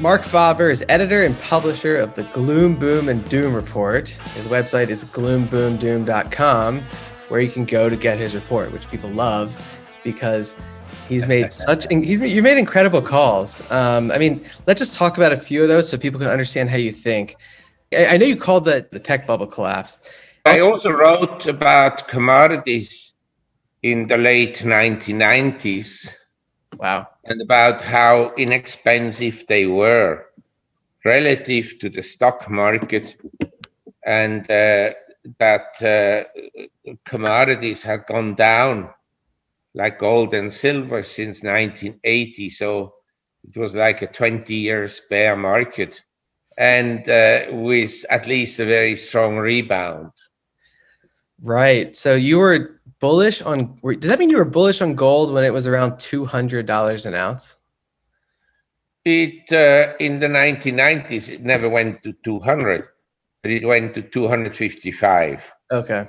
Marc Faber is editor and publisher of the Gloom, Boom, and Doom report. His website is gloomboomdoom.com, where you can go to get his report, which people love because you made incredible calls. Let's just talk about a few of those so people can understand how you think. I know you called the tech bubble collapse. I also wrote about commodities in the late 1990s. Wow. And about how inexpensive they were relative to the stock market, and that commodities had gone down like gold and silver since 1980. So it was like a 20 years bear market, and with at least a very strong rebound. Right. So you were bullish on, does that mean you were bullish on gold when it was around $200 an ounce? It in the 1990s, it never went to 200, but it went to 255. Okay.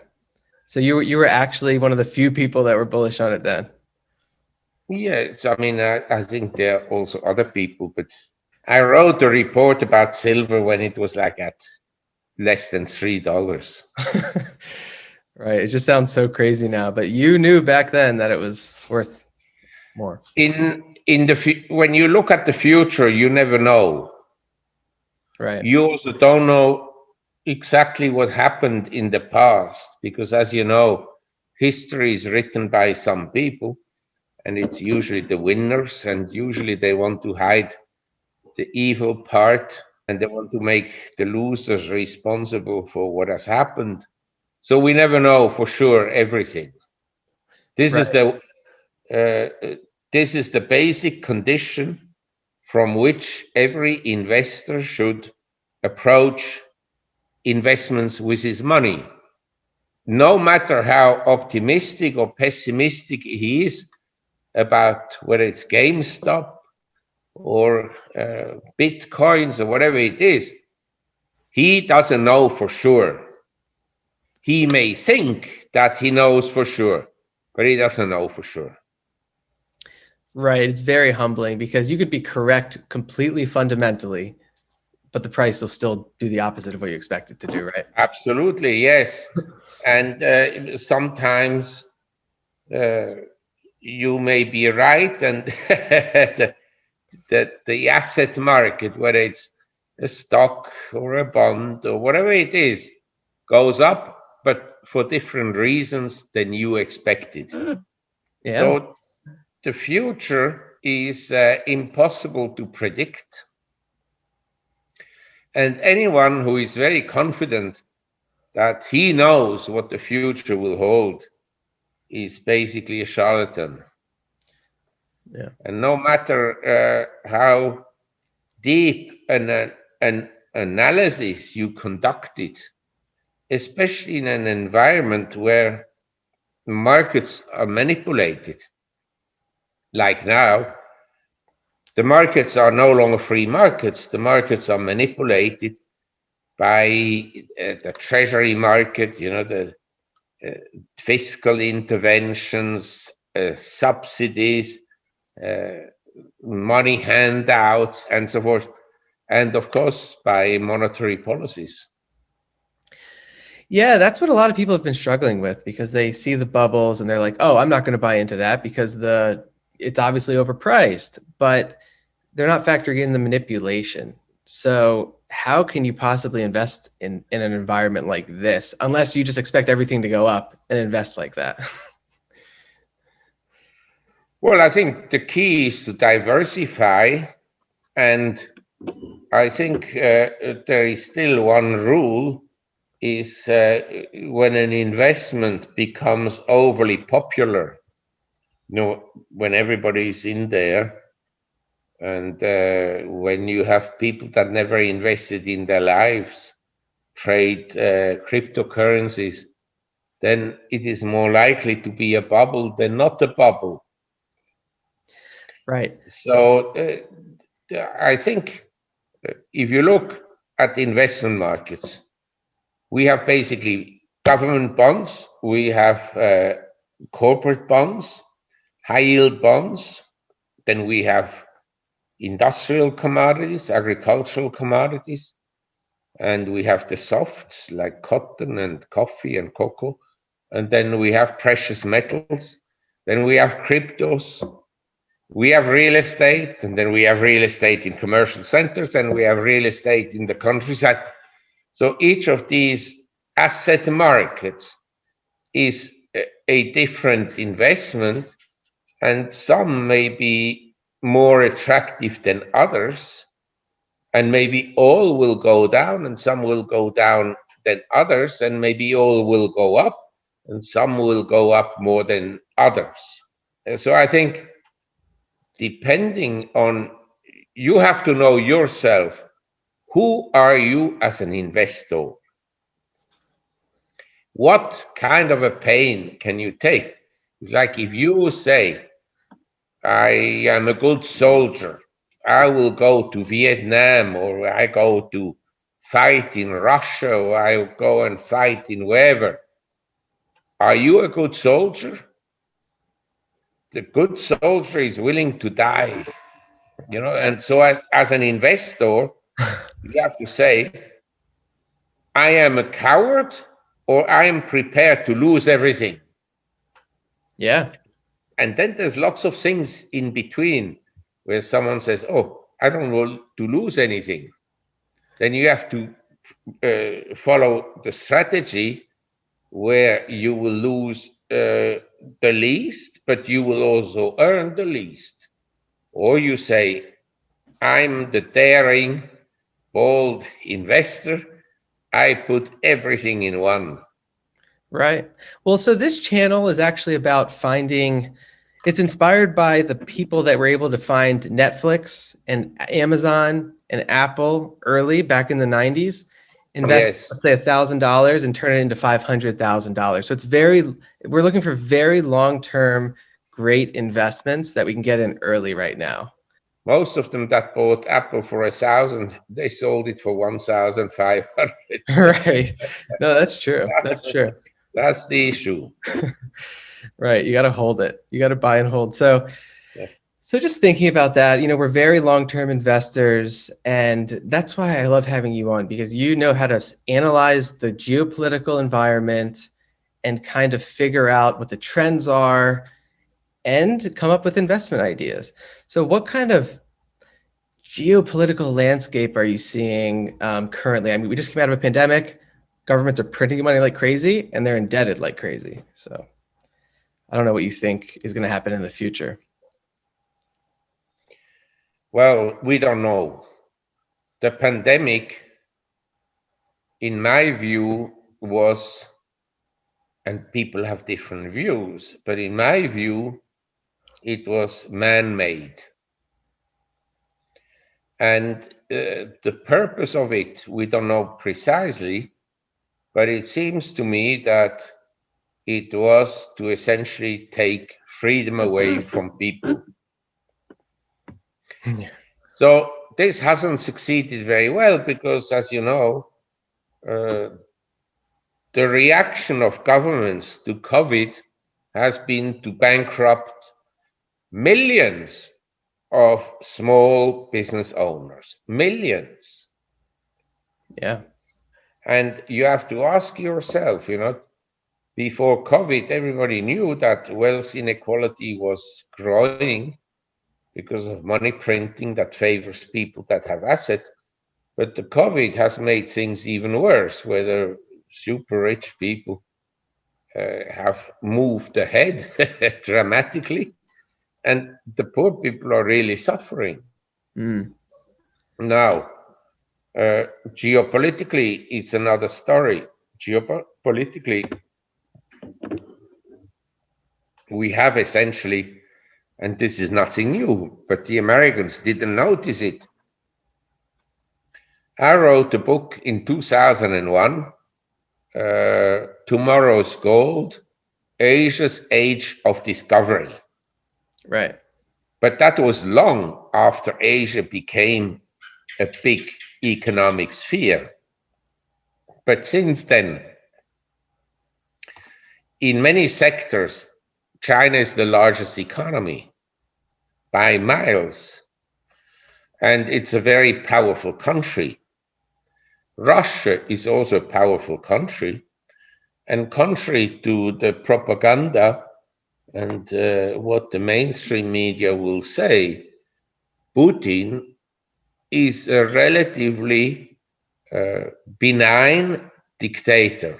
So you were actually one of the few people that were bullish on it then. Yes, I think there are also other people, but I wrote a report about silver when it was like at less than $3. Right. It just sounds so crazy now, but you knew back then that it was worth more. When you look at the future, you never know. Right. You also don't know exactly what happened in the past, because as you know, history is written by some people, and it's usually the winners, and usually they want to hide the evil part, and they want to make the losers responsible for what has happened. So we never know for sure everything. This is the basic condition from which every investor should approach investments with his money. No matter how optimistic or pessimistic he is about whether it's GameStop or Bitcoins or whatever it is, he doesn't know for sure. He may think that he knows for sure, but he doesn't know for sure. Right. It's very humbling because you could be correct completely fundamentally, but the price will still do the opposite of what you expect it to do, right? Absolutely, yes. And sometimes you may be right, and the asset market, whether it's a stock or a bond or whatever it is, goes up, but for different reasons than you expected. Yeah. So the future is impossible to predict. And anyone who is very confident that he knows what the future will hold is basically a charlatan. Yeah. And no matter how deep an analysis you conducted, especially in an environment where markets are manipulated, like now, the markets are no longer free markets. The markets are manipulated by the treasury market, the fiscal interventions, subsidies, money handouts, and so forth. And of course, by monetary policies. Yeah, that's what a lot of people have been struggling with because they see the bubbles and they're like, oh, I'm not going to buy into that because it's obviously overpriced, but they're not factoring in the manipulation. So how can you possibly invest in an environment like this unless you just expect everything to go up and invest like that? Well, I think the key is to diversify. And I think there is still one rule is when an investment becomes overly popular, when everybody's in there, and when you have people that never invested in their lives trade cryptocurrencies, then it is more likely to be a bubble than not a bubble. Right. So I think if you look at the investment markets, we have basically government bonds, we have corporate bonds, high yield bonds, then we have industrial commodities, agricultural commodities, and we have the softs like cotton and coffee and cocoa, and then we have precious metals, then we have cryptos, we have real estate, and then we have real estate in commercial centers, and we have real estate in the countryside. So each of these asset markets is a different investment, and some may be more attractive than others, and maybe all will go down and some will go down than others, and maybe all will go up and some will go up more than others. So I think depending on, you have to know yourself, who are you as an investor? What kind of a pain can you take? It's like if you say, I am a good soldier, I will go to Vietnam, or I go to fight in Russia, or I go and fight in wherever. Are you a good soldier? The good soldier is willing to die, and so as an investor, you have to say, I am a coward, or I am prepared to lose everything. Yeah. And then there's lots of things in between where someone says, oh, I don't want to lose anything. Then you have to follow the strategy where you will lose the least, but you will also earn the least. Or you say, I'm the daring, bold investor. I put everything in one. Right. Well, so this channel is actually about finding, it's inspired by the people that were able to find Netflix and Amazon and Apple early back in the 90s, invest, Yes. let's say $1,000 and turn it into $500,000. So we're looking for very long-term, great investments that we can get in early right now. Most of them that bought Apple for 1,000, they sold it for 1,500. Right. No, that's true. That's true. That's the issue. Right. You got to hold it. You got to buy and hold. So just thinking about that, we're very long-term investors, and that's why I love having you on, because you know how to analyze the geopolitical environment and kind of figure out what the trends are and come up with investment ideas. So what kind of geopolitical landscape are you seeing currently? I mean, we just came out of a pandemic. Governments are printing money like crazy, and they're indebted like crazy. So I don't know what you think is going to happen in the future. Well, we don't know. The pandemic, in my view, was, and people have different views, but in my view, it was man-made. And the purpose of it, we don't know precisely, but it seems to me that it was to essentially take freedom away from people. So this hasn't succeeded very well because, as you know, the reaction of governments to COVID has been to bankrupt millions of small business owners, millions. Yeah. And you have to ask yourself, before COVID, everybody knew that wealth inequality was growing because of money printing that favors people that have assets. But the COVID has made things even worse, where the super rich people have moved ahead dramatically, and the poor people are really suffering. Now, geopolitically, it's another story. Geopolitically, we have essentially, and this is nothing new, but the Americans didn't notice it. I wrote a book in 2001, Tomorrow's Gold, Asia's Age of Discovery. Right. But that was long after Asia became a big economic sphere. But since then, in many sectors, China is the largest economy by miles. and it's a very powerful country. Russia is also a powerful country, and contrary to the propaganda and what the mainstream media will say, Putin is a relatively benign dictator.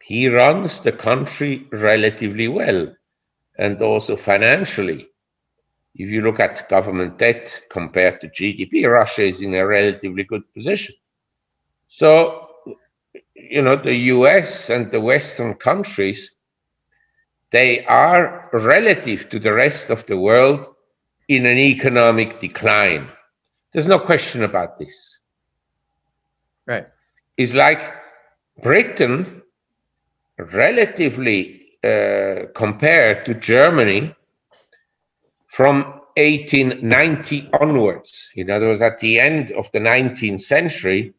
He runs the country relatively well, and also financially. If you look at government debt compared to GDP, Russia is in a relatively good position. So, the US and the Western countries, they are relative to the rest of the world in an economic decline. There's no question about this. Right. It's like Britain, relatively compared to Germany, from 1890 onwards, in other words, at the end of the 19th century,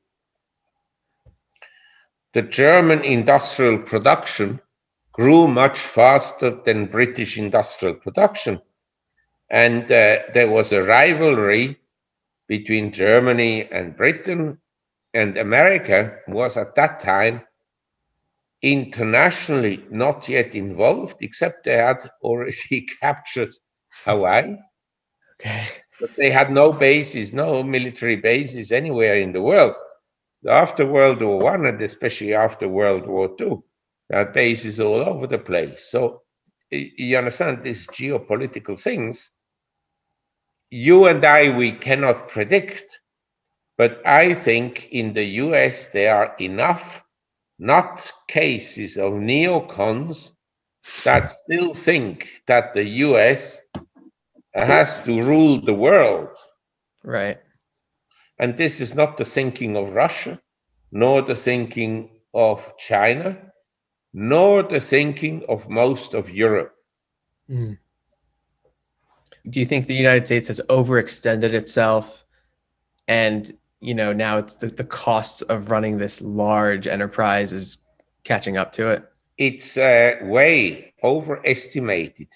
the German industrial production grew much faster than British industrial production. And there was a rivalry between Germany and Britain, and America was at that time internationally not yet involved, except they had already captured Hawaii. Okay. But they had no bases, no military bases anywhere in the world. After World War I, and especially after World War II, there are bases all over the place. So you understand these geopolitical things. You and I, we cannot predict. But I think in the US, there are enough not cases of neocons that still think that the US has to rule the world. Right. And this is not the thinking of Russia, nor the thinking of China, nor the thinking of most of Europe. Mm. Do you think the United States has overextended itself, and now it's the costs of running this large enterprise is catching up to it? It's way overestimated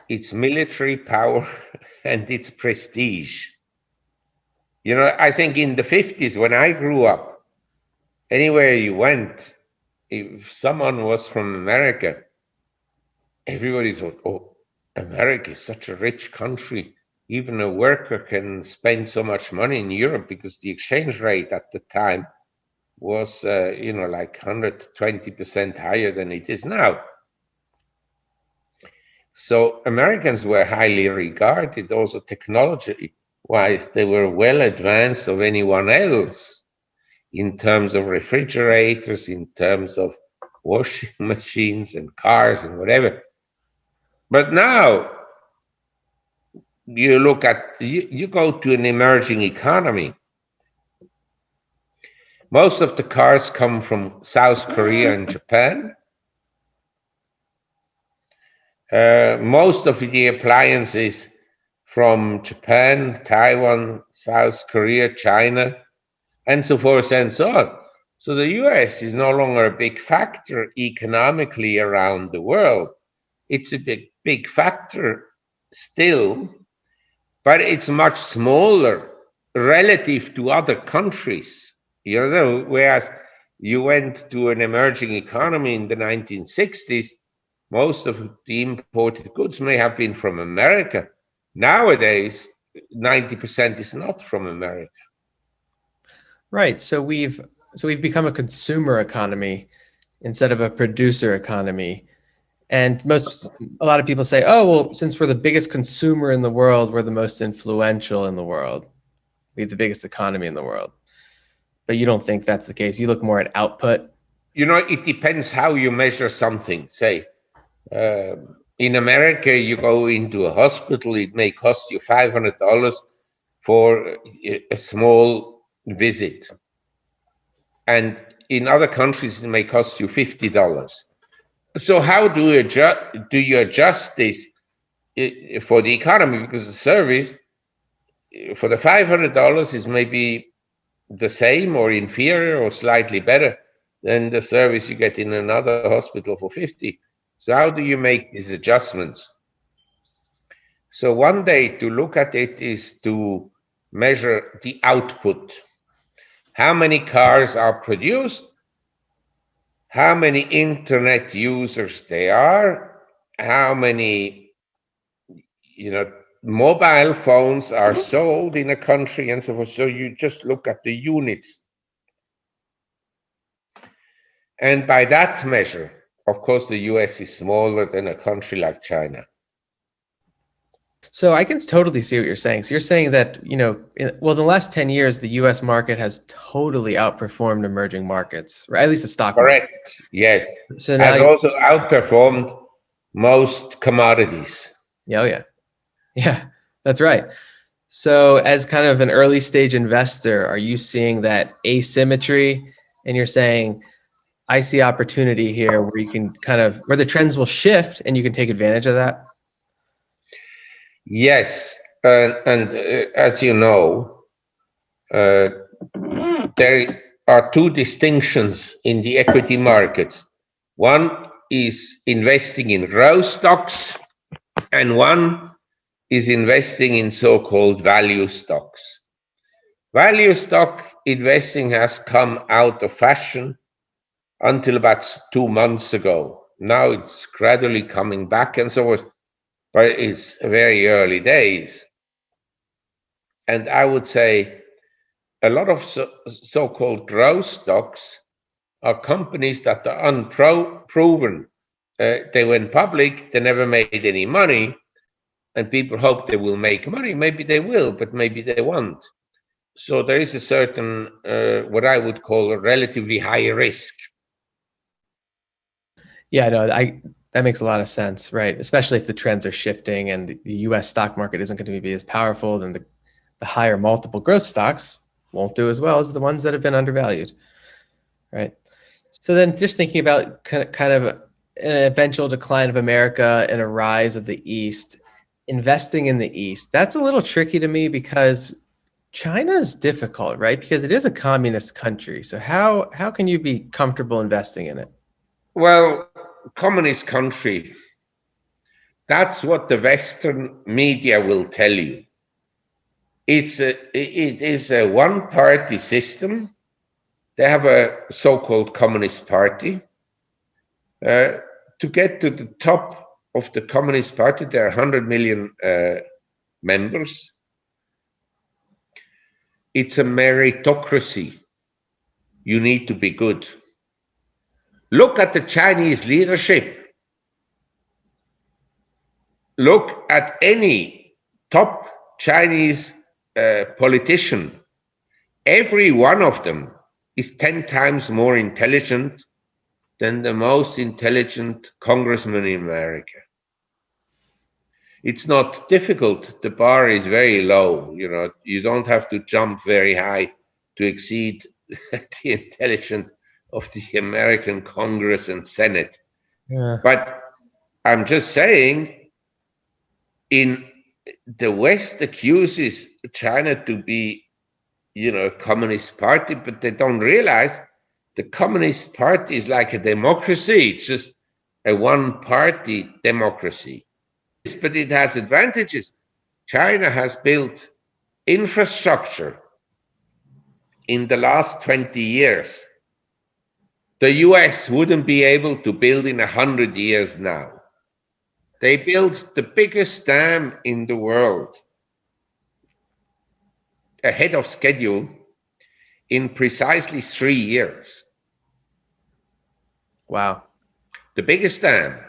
its military power and its prestige. I think in the 50s, when I grew up, anywhere you went, if someone was from America, everybody thought, oh, America is such a rich country. Even a worker can spend so much money in Europe because the exchange rate at the time was, like 120% higher than it is now. So Americans were highly regarded, also technology-wise. They were well advanced of anyone else in terms of refrigerators, in terms of washing machines and cars and whatever. But now, you go to an emerging economy. Most of the cars come from South Korea and Japan. Most of the appliances from Japan, Taiwan, South Korea, China, and so forth and so on. So the US is no longer a big factor economically around the world. It's a big factor still, but it's much smaller relative to other countries. Whereas you went to an emerging economy in the 1960s, most of the imported goods may have been from America. Nowadays, 90% is not from America. Right. So we've become a consumer economy instead of a producer economy. And a lot of people say, oh, well, since we're the biggest consumer in the world, we're the most influential in the world. We have the biggest economy in the world. But you don't think that's the case. You look more at output. It depends how you measure something. Say, in America, you go into a hospital, it may cost you $500 for a small visit. And in other countries, it may cost you $50. So how do you adjust this for the economy? Because the service for the $500 is maybe the same or inferior or slightly better than the service you get in another hospital for $50. So how do you make these adjustments? So one day to look at it is to measure the output. How many cars are produced? How many internet users there are? How many, mobile phones are sold in a country and so forth. So you just look at the units. And by that measure, of course, the US is smaller than a country like China. So I can totally see what you're saying. So you're saying that, in the last 10 years, the US market has totally outperformed emerging markets, or at least the stock market. Correct. Yes. So now, Has also outperformed most commodities. yeah, oh yeah. Yeah, that's right. So as kind of an early stage investor, are you seeing that asymmetry and you're saying, I see opportunity here where you can where the trends will shift and you can take advantage of that? Yes. And as you know, there are two distinctions in the equity markets. One is investing in growth stocks, and one is investing in so-called value stocks. Value stock investing has come out of fashion until about 2 months ago. Now it's gradually coming back and so forth, but it's very early days. And I would say a lot of so-called growth stocks are companies that are unproven. They went public, they never made any money, and people hope they will make money. Maybe they will, but maybe they won't. So there is a certain, what I would call a relatively high risk. Yeah, no, that makes a lot of sense, right? Especially if the trends are shifting and the US stock market isn't going to be as powerful, then the higher multiple growth stocks won't do as well as the ones that have been undervalued, right? So then just thinking about kind of an eventual decline of America and a rise of the East, investing in the East, that's a little tricky to me because China's difficult, right? Because it is a communist country. So how can you be comfortable investing in it? Well, communist country, that's what the Western media will tell you. It is a one-party system. They have a so-called communist party. To get to the top of the communist party, there are 100 million members. It's a meritocracy. You need to be good. Look at the Chinese leadership. Look at any top Chinese politician. Every one of them is 10 times more intelligent than the most intelligent congressman in America. It's not difficult. The bar is very low. You don't have to jump very high to exceed the intelligence of the American Congress and Senate. Yeah. But I'm just saying, in the West accuses China to be, a communist party, but they don't realize the Communist Party is like a democracy. It's just a one-party democracy. But it has advantages. China has built infrastructure in the last 20 years. The US wouldn't be able to build in 100 years now. They built the biggest dam in the world ahead of schedule in precisely 3 years. Wow. The biggest dam.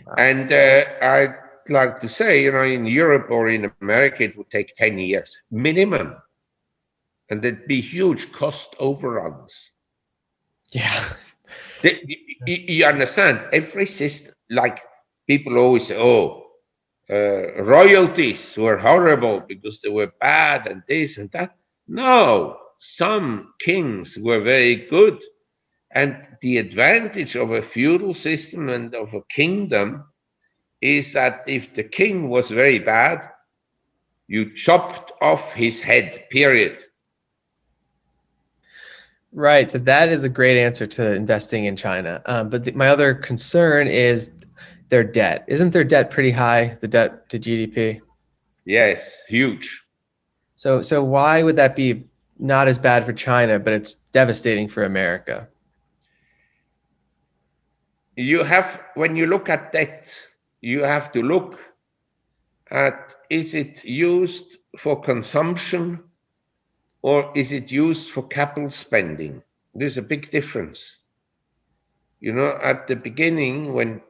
Wow. And I'd like to say, in Europe or in America, it would take 10 years minimum. And there'd be huge cost overruns. Yeah. You understand? Every system, like people always say, royalties were horrible because they were bad and this and that. No, some kings were very good. And the advantage of a feudal system and of a kingdom is that if the king was very bad, you chopped off his head, period. Right. So that is a great answer to investing in China. But my other concern is their debt. Isn't their debt pretty high, the debt to GDP? Yes, huge. So why would that be not as bad for China, but it's devastating for America? When you look at debt, you have to look at, is it used for consumption or is it used for capital spending? There's a big difference. At the beginning, when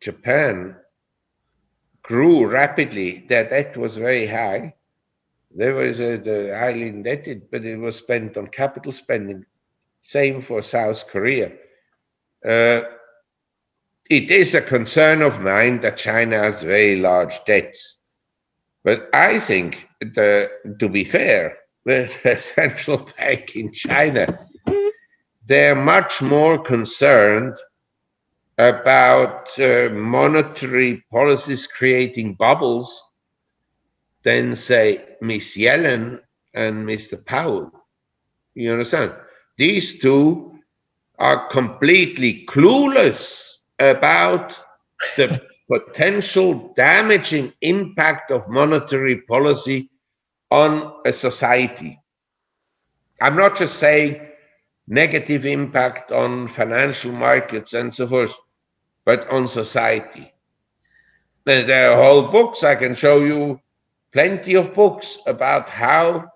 Japan grew rapidly, their debt was very high. They were highly indebted, but it was spent on capital spending. Same for South Korea. It is a concern of mine that China has very large debts. But I think, to be fair, the central bank in China, they're much more concerned about monetary policies creating bubbles than, say, Miss Yellen and Mr. Powell. You understand? These two are completely clueless about the potential damaging impact of monetary policy on a society. I'm not just saying negative impact on financial markets and so forth, but on society. There are whole books. I can show you plenty of books about how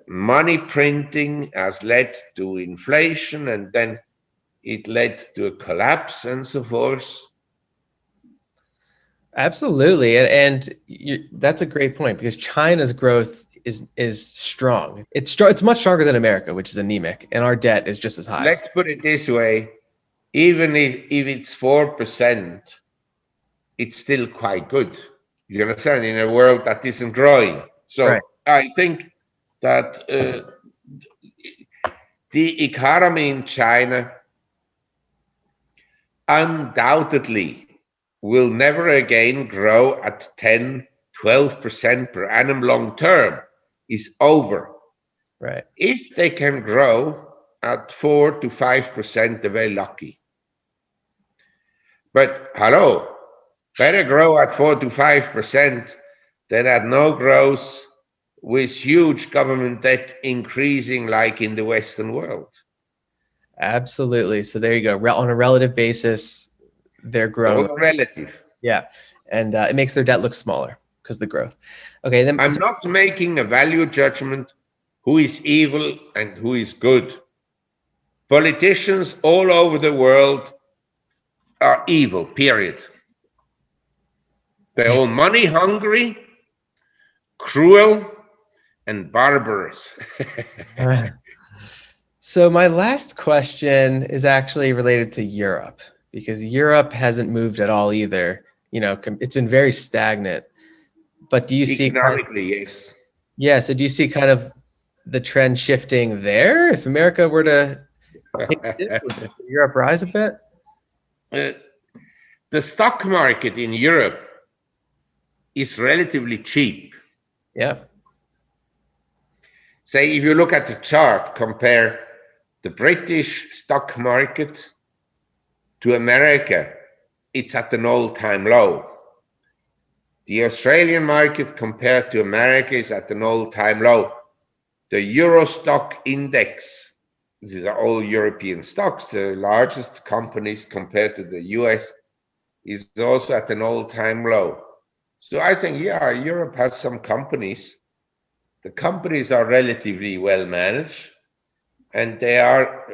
money printing has led to inflation, and then it led to a collapse and so forth. Absolutely, that's a great point because China's growth is strong. It's much stronger than America, which is anemic, and our debt is just as high. Let's put it this way: even if it's 4%, it's still quite good. You understand? In a world that isn't growing. So right. I think that the economy in China undoubtedly will never again grow at 10, 12% per annum long term. Is over. Right. If they can grow at 4 to 5%, they're very lucky. But hello, better grow at 4 to 5% than at no growth with huge government debt increasing like in the Western world. Absolutely. So there you go. On a relative basis, they're growing. All relative. Yeah. And it makes their debt look smaller because of the growth. Okay. Then I'm not making a value judgment who is evil and who is good. Politicians all over the world are evil, period. They're all money hungry, cruel, and barbarous. So my last question is actually related to Europe, because Europe hasn't moved at all either. It's been very stagnant. But do you see economically, yes. Yeah. So do you see kind of the trend shifting there? If America were to would Europe rise a bit? The stock market in Europe is relatively cheap. Yeah. Say, if you look at the chart, compare the British stock market to America, it's at an all-time low. The Australian market compared to America is at an all-time low. The Euro stock index, these are all European stocks, the largest companies compared to the US, is also at an all-time low. So I think, yeah, Europe has some companies. The companies are relatively well managed, and they are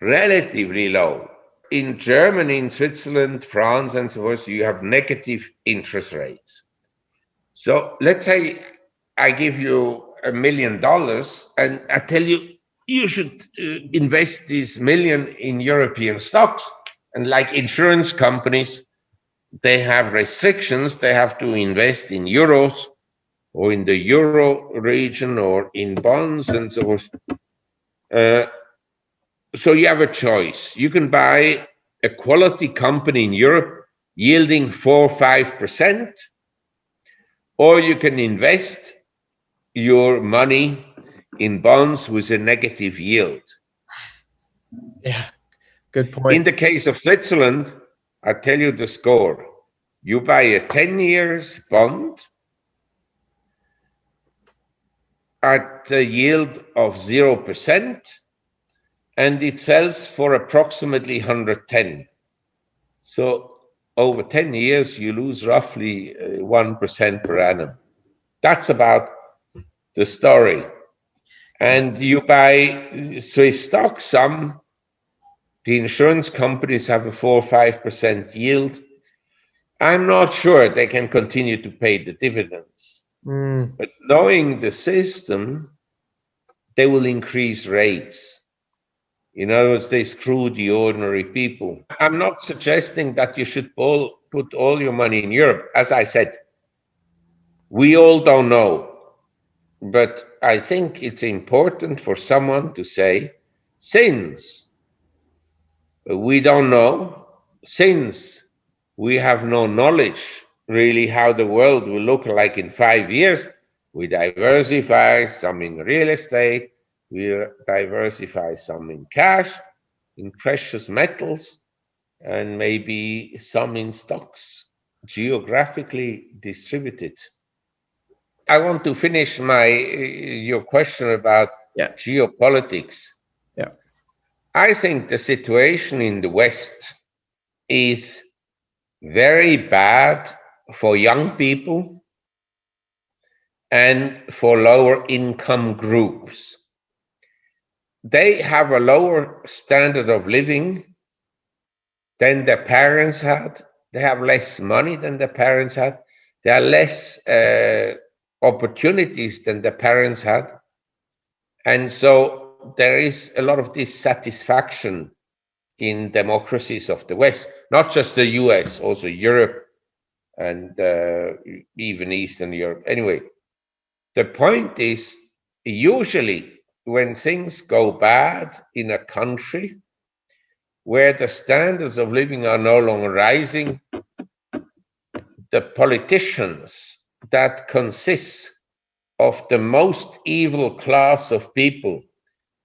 relatively low. In Germany, in Switzerland, France, and so forth, you have negative interest rates. So let's say I give you $1 million and I tell you, you should invest this million in European stocks. And like insurance companies, they have restrictions. They have to invest in euros or in the euro region or in bonds and so forth. So you have a choice. You can buy a quality company in Europe yielding 4 or 5%, or you can invest your money in bonds with a negative yield. Yeah. Good In point. the case of Switzerland, I tell you the score. You buy a 10 years bond at a yield of 0%, and it sells for approximately 110. So over 10 years, you lose roughly 1% per annum. That's about the story. And you buy Swiss stocks, the insurance companies have a 4 or 5% yield. I'm not sure they can continue to pay the dividends. But knowing the system, they will increase rates. In other words, they screw the ordinary people. I'm not suggesting that you should put all your money in Europe. As I said, we all don't know. But I think it's important for someone to say, since we don't know, since we have no knowledge really how the world will look like in 5 years, we diversify some in real estate, we diversify some in cash, in precious metals, and maybe some in stocks, geographically distributed. I want to finish your question about geopolitics. Yeah. I think the situation in the West is very bad for young people and for lower income groups. They have a lower standard of living than their parents had. They have less money than their parents had. There are less opportunities than their parents had. And so there is a lot of dissatisfaction in democracies of the West, not just the US, also Europe and even Eastern Europe. Anyway, the point is usually when things go bad in a country where the standards of living are no longer rising, the politicians that consist of the most evil class of people,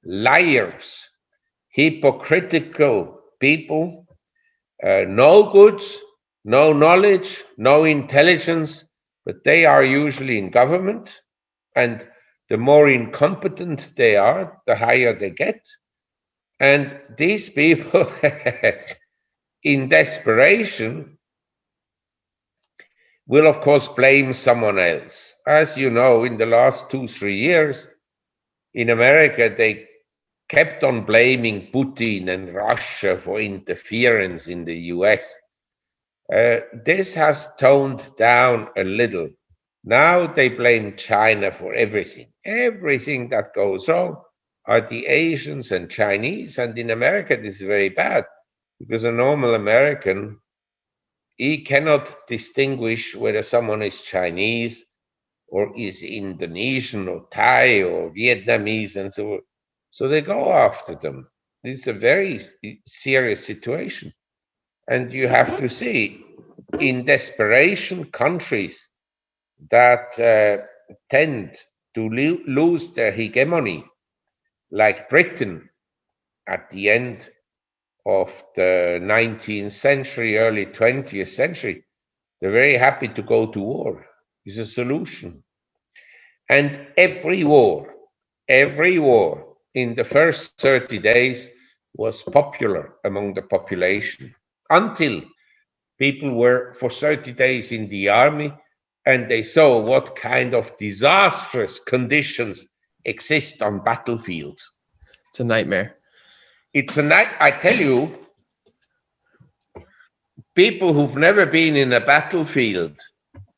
liars, hypocritical people, no goods, no knowledge, no intelligence, but they are usually in government. And the more incompetent they are, the higher they get. And these people, in desperation, will of course blame someone else. As you know, in the last 2-3 years, in America, they kept on blaming Putin and Russia for interference in the US. This has toned down a little. Now they blame China for everything. Everything that goes wrong are the Asians and Chinese. And in America, this is very bad because a normal American, he cannot distinguish whether someone is Chinese or is Indonesian or Thai or Vietnamese and so on. So they go after them. This is a very serious situation. And you have to see, in desperation, countries that tend to lose their hegemony, like Britain at the end of the 19th century, early 20th century, they're very happy to go to war. It's a solution. And every war in the first 30 days was popular among the population until people were for 30 days in the army and they saw what kind of disastrous conditions exist on battlefields. It's a nightmare. It's a night. I tell you, people who've never been in a battlefield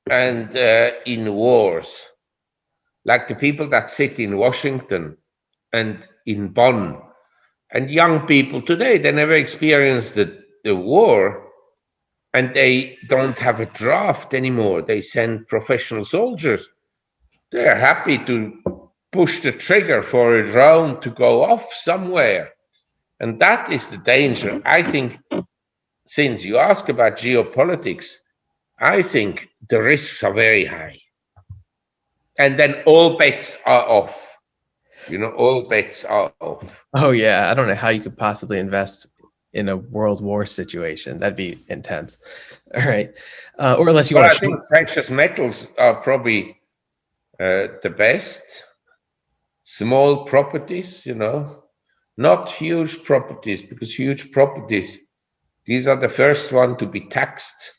and in wars, like the people that sit in Washington and in Bonn, and young people today, they never experienced the war, and they don't have a draft anymore. They send professional soldiers. They're happy to push the trigger for a drone to go off somewhere. And that is the danger. I think, since you ask about geopolitics, I think the risks are very high. And then all bets are off. All bets are off. Oh yeah, I don't know how you could possibly invest in a world war situation. That'd be intense. All right. Or unless you Well, want I to. think precious metals are probably the best. Small properties, not huge properties, because huge properties, these are the first one to be taxed.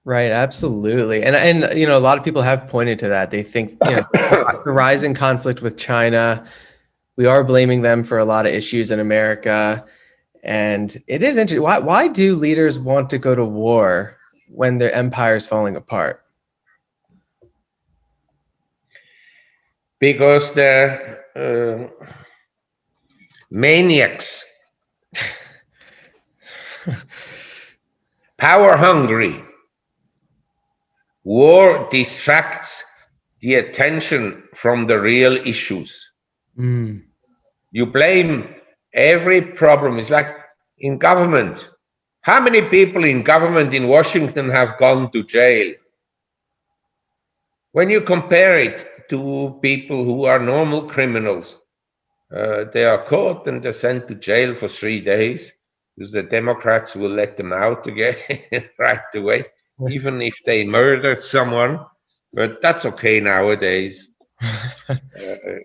Right, absolutely. And a lot of people have pointed to that. They think, the rising conflict with China, we are blaming them for a lot of issues in America. And it is interesting. Why do leaders want to go to war when their empire is falling apart? Because they're maniacs, power hungry. War distracts the attention from the real issues. Mm. You blame every problem. It's like in government. How many people in government in Washington have gone to jail? When you compare it to people who are normal criminals, they are caught and they're sent to jail for 3 days, because the Democrats will let them out again right away, even if they murdered someone. But that's okay nowadays.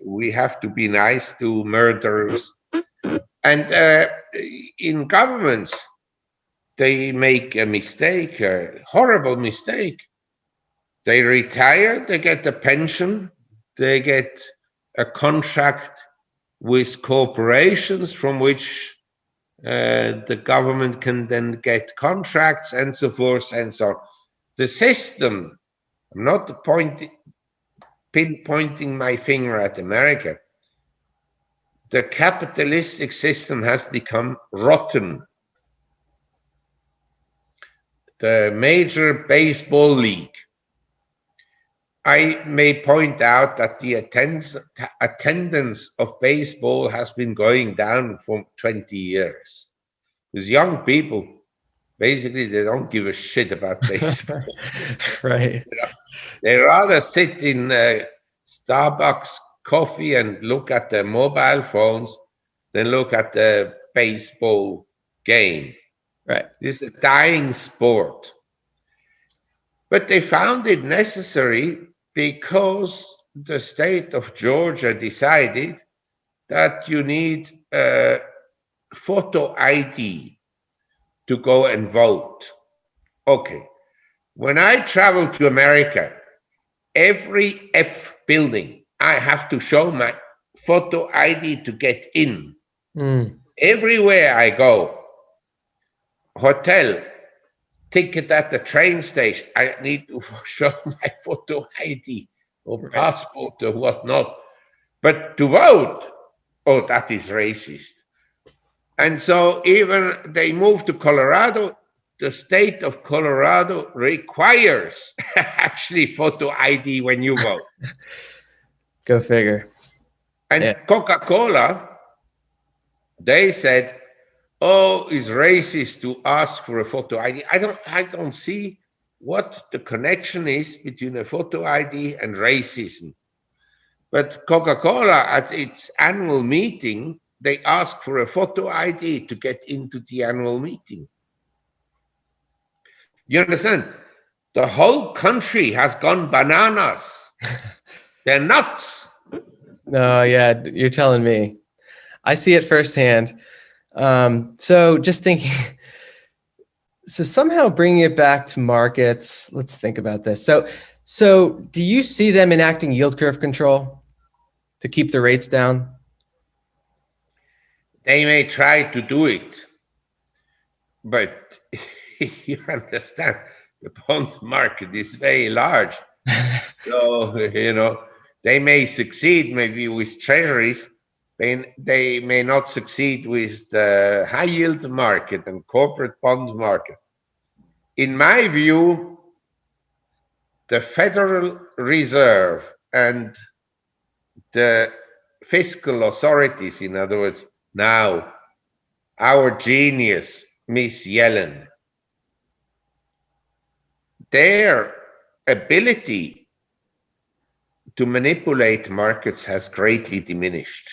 We have to be nice to murderers. And in governments, they make a mistake, a horrible mistake. They retire, they get a pension, they get a contract with corporations from which the government can then get contracts and so forth and so on. The system, I'm not pinpointing my finger at America. The capitalistic system has become rotten. The Major Baseball League, I may point out that the attendance of baseball has been going down for 20 years. Because young people, basically, they don't give a shit about baseball. Right. They rather sit in Starbucks coffee and look at their mobile phones than look at the baseball game. Right. This is a dying sport. But they found it necessary because the state of Georgia decided that you need a photo ID to go and vote. Okay. When I travel to America, every F building, I have to show my photo ID to get in. Mm. Everywhere I go, hotel, ticket at the train station, I need to show my photo ID or passport or whatnot. But to vote, oh, that is racist. And so even they moved to Colorado. The state of Colorado requires actually photo ID when you vote. Go figure. And Yeah. Coca-Cola, they said, oh, it's racist to ask for a photo ID. I don't see what the connection is between a photo ID and racism. But Coca-Cola, at its annual meeting, they ask for a photo ID to get into the annual meeting. You understand? The whole country has gone bananas. They're nuts. No, yeah, you're telling me. I see it firsthand. So just thinking, so somehow bringing it back to markets, let's think about this. So do you see them enacting yield curve control to keep the rates down? They may try to do it, but you understand, the bond market is very large. So, they may succeed maybe with treasuries. They may not succeed with the high yield market and corporate bond market. In my view, the Federal Reserve and the fiscal authorities, in other words, now our genius, Miss Yellen, their ability to manipulate markets has greatly diminished.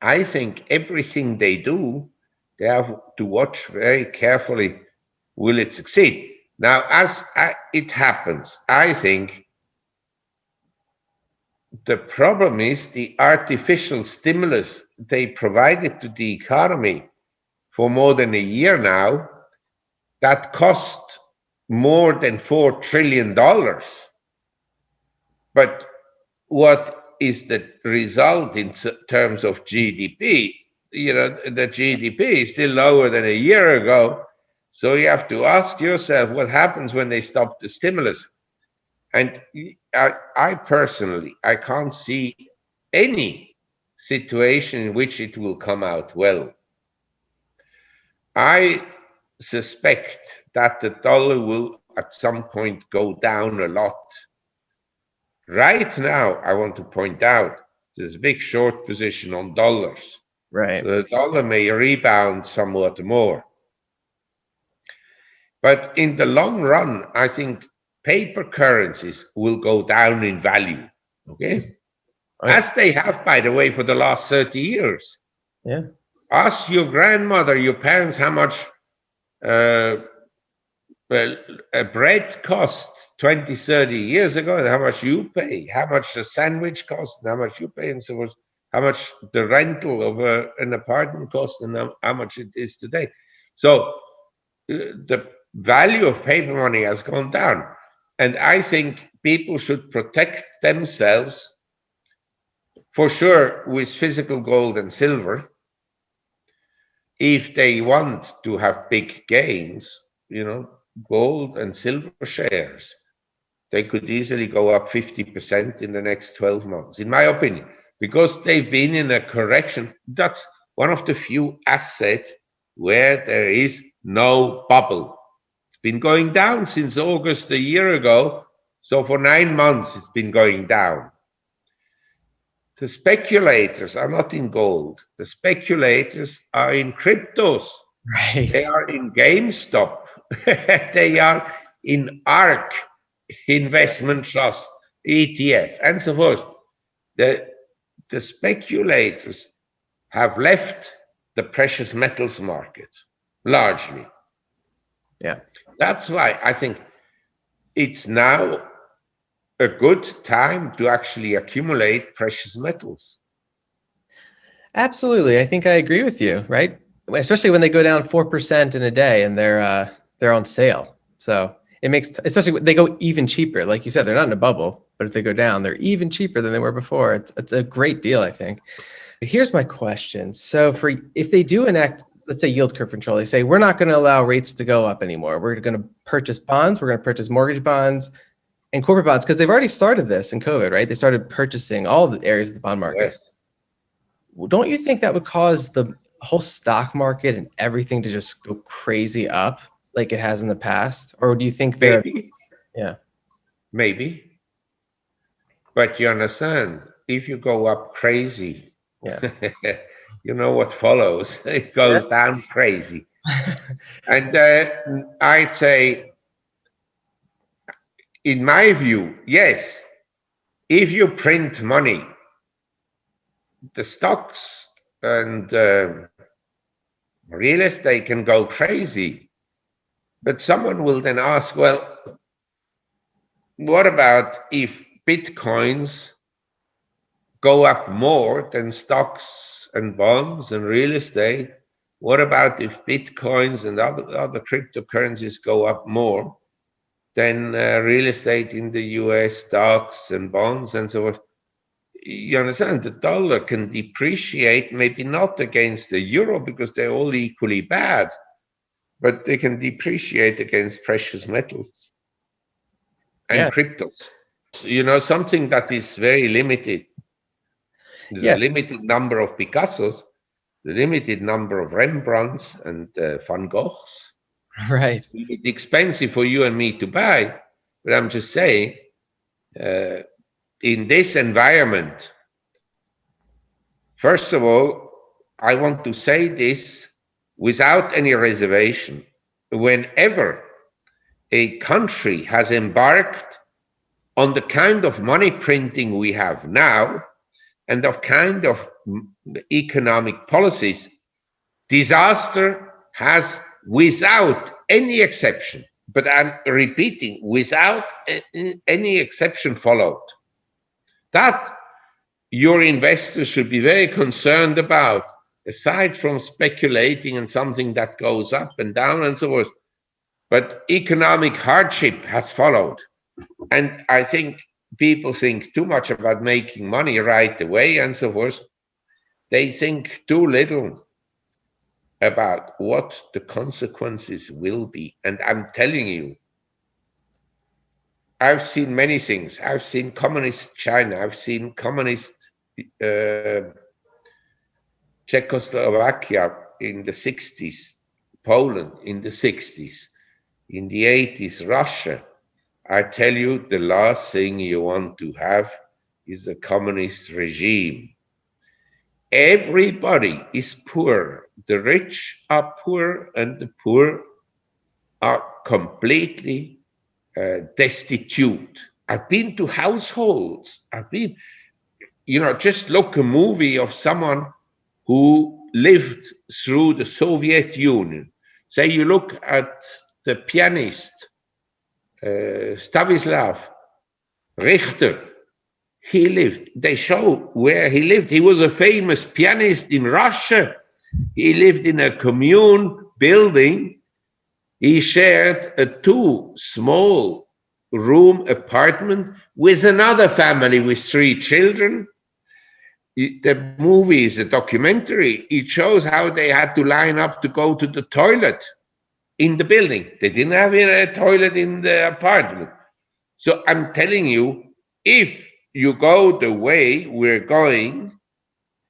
I think everything they do They have to watch very carefully, will it succeed? Now, as it happens, I think the problem is the artificial stimulus they provided to the economy for more than a year now, that cost more than $4 trillion. But what is the result in terms of GDP? The GDP is still lower than a year ago. So you have to ask yourself what happens when they stop the stimulus. And I personally, I can't see any situation in which it will come out well. I suspect that the dollar will at some point go down a lot. Right now, I want to point out there's a big short position on dollars. Right. The dollar may rebound somewhat more. But in the long run, I think paper currencies will go down in value. Okay. Right. As they have, by the way, for the last 30 years. Yeah. Ask your grandmother, your parents, how much a bread cost 20, 30 years ago, and how much you pay, how much the sandwich cost, and how much you pay, and so forth, how much the rental of an apartment costs, and how much it is today. So the value of paper money has gone down. And I think people should protect themselves, for sure, with physical gold and silver. If they want to have big gains, gold and silver shares, they could easily go up 50% in the next 12 months, in my opinion, because they've been in a correction. That's one of the few assets where there is no bubble. It's been going down since August a year ago. So for 9 months, it's been going down. The speculators are not in gold. The speculators are in cryptos. Right. They are in GameStop. They are in ARK, investment trust, ETF, and so forth. The speculators have left the precious metals market largely. Yeah. That's why I think it's now a good time to actually accumulate precious metals. Absolutely. I think I agree with you, right? Especially when they go down 4% in a day and they're on sale. So it makes, especially when they go even cheaper. Like you said, they're not in a bubble, but if they go down, they're even cheaper than they were before. It's a great deal, I think. Here's my question. So if they do enact, let's say, yield curve control, they say, we're not going to allow rates to go up anymore. We're going to purchase bonds. We're going to purchase mortgage bonds and corporate bonds, because they've already started this in COVID, right? They started purchasing all the areas of the bond market. Yes. Well, don't you think that would cause the whole stock market and everything to just go crazy up like it has in the past? Or do you think they're... Maybe. Yeah. Maybe. But you understand, if you go up crazy, Yeah. you know what follows. It goes down crazy. And I'd say, in my view, yes, if you print money, the stocks and real estate can go crazy. But someone will then ask, well, what about if Bitcoins go up more than stocks and bonds and real estate? What about if Bitcoins and other cryptocurrencies go up more than real estate in the US, stocks and bonds and so forth? You understand, the dollar can depreciate, maybe not against the euro because they're all equally bad, but they can depreciate against precious metals and cryptos. Something that is very limited. There's a limited number of Picassos, the limited number of Rembrandts and Van Goghs. Right. It's expensive for you and me to buy, but I'm just saying, in this environment, first of all, I want to say this without any reservation. Whenever a country has embarked on the kind of money printing we have now and the kind of economic policies, Disaster has, without any exception, but I'm repeating, without any exception, followed. That your investors should be very concerned about, aside from speculating on something that goes up and down and so forth. But economic hardship has followed. And I think people think too much about making money right away and so forth. They think too little about what the consequences will be. And I'm telling you, I've seen many things. I've seen communist China. I've seen communist Czechoslovakia in the 60s, Poland in the 60s, in the 80s, Russia. I tell you, the last thing you want to have is a communist regime. Everybody is poor. The rich are poor and the poor are completely destitute. I've been to households. Just look a movie of someone who lived through the Soviet Union. Say you look at the pianist, Stavislav Richter. They show where he lived. He was a famous pianist in Russia. He lived in a commune building. He shared a 2 small room apartment with another family with 3 children. The movie is a documentary. It shows how they had to line up to go to the toilet in the building. They didn't have a toilet in the apartment. So I'm telling you, if you go the way we're going,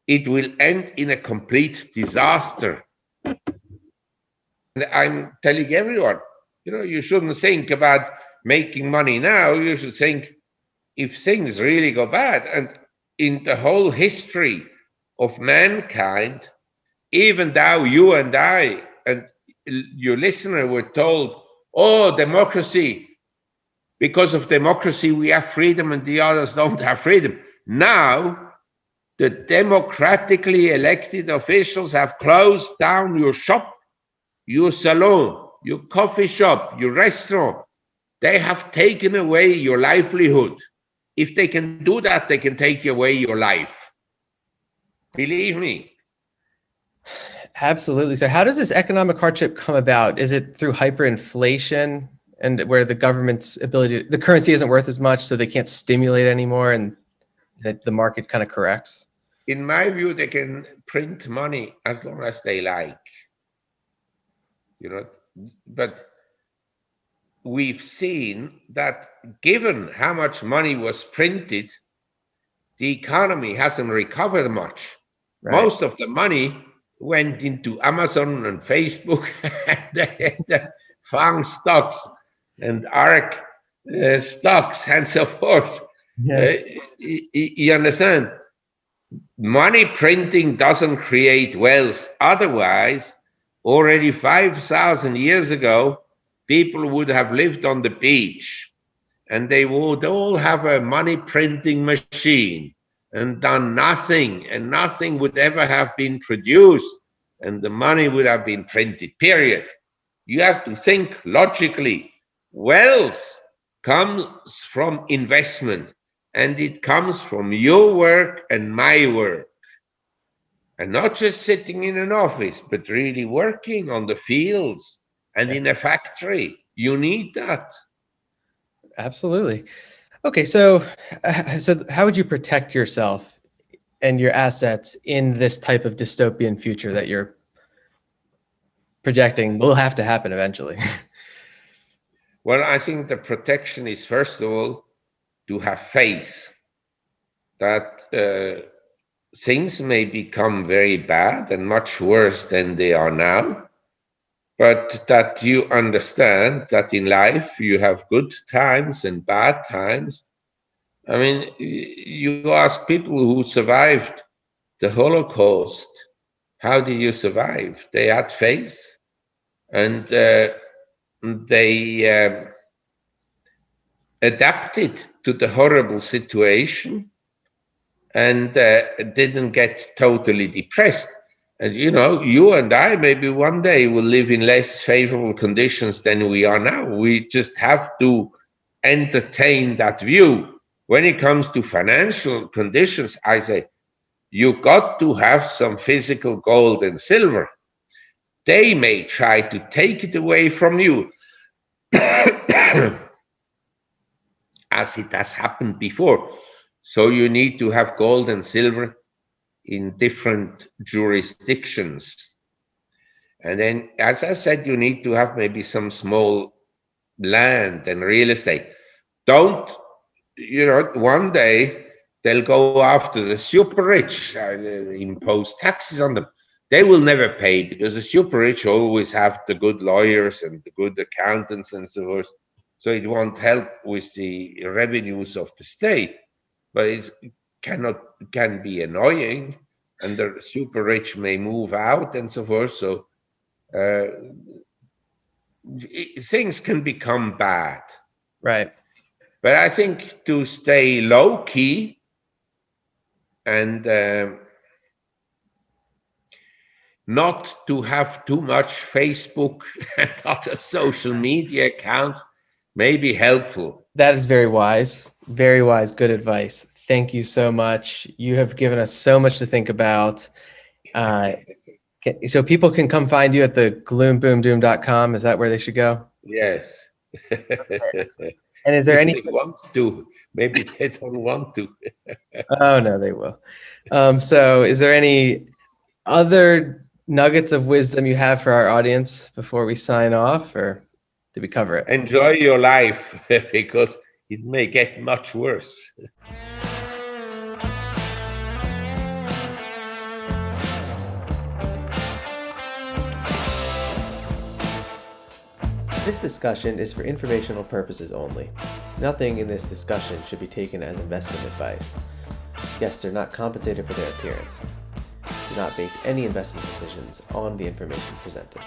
it will end in a complete disaster. And I'm telling everyone, you shouldn't think about making money now. You should think, if things really go bad, and in the whole history of mankind, even though you and I and your listener were told, oh, democracy, because of democracy we have freedom and the others don't have freedom. Now, the democratically elected officials have closed down your shop, your salon, your coffee shop, your restaurant. They have taken away your livelihood. If they can do that, they can take away your life. Believe me. Absolutely. So how does this economic hardship come about? Is it through hyperinflation, and where the government's the currency isn't worth as much, so they can't stimulate anymore, and the market kind of corrects? In my view, they can print money as long as they like. But we've seen that given how much money was printed, the economy hasn't recovered much. Right. Most of the money went into Amazon and Facebook and the FANG stocks and ARC stocks and so forth. Yeah. You understand? Money printing doesn't create wealth. Otherwise, already 5,000 years ago, people would have lived on the beach and they would all have a money printing machine and done nothing, and nothing would ever have been produced, and the money would have been printed, period. You have to think logically. Wealth comes from investment, and it comes from your work and my work. And not just sitting in an office, but really working on the fields and in a factory. You need that. Absolutely. Okay, so how would you protect yourself and your assets in this type of dystopian future that you're projecting will have to happen eventually? Well, I think the protection is, first of all, to have faith that things may become very bad and much worse than they are now, but that you understand that in life you have good times and bad times. I mean, you ask people who survived the Holocaust, how did you survive? They had faith, and they adapted to the horrible situation and didn't get totally depressed. And you and I maybe one day will live in less favorable conditions than we are now. We just have to entertain that view. When it comes to financial conditions, I say you got to have some physical gold and silver. They may try to take it away from you, as it has happened before. So you need to have gold and silver in different jurisdictions. And then, as I said, you need to have maybe some small land and real estate. Don't, one day they'll go after the super rich, impose taxes on them. They will never pay because the super rich always have the good lawyers and the good accountants and so forth. So it won't help with the revenues of the state, but it can be annoying, and the super rich may move out and so forth. So things can become bad. Right. But I think to stay low key and not to have too much Facebook and other social media accounts may be helpful. That is very wise. Very wise. Good advice. Thank you so much. You have given us so much to think about. So people can come find you at the gloomboomdoom.com. Is that where they should go? Yes. And is there If any? they want to, maybe they don't want to. Oh, no, they will. So is there any other nuggets of wisdom you have for our audience before we sign off, or did we cover it? Enjoy your life because it may get much worse. This discussion is for informational purposes only. Nothing in this discussion should be taken as investment advice. Guests are not compensated for their appearance. Do not base any investment decisions on the information presented.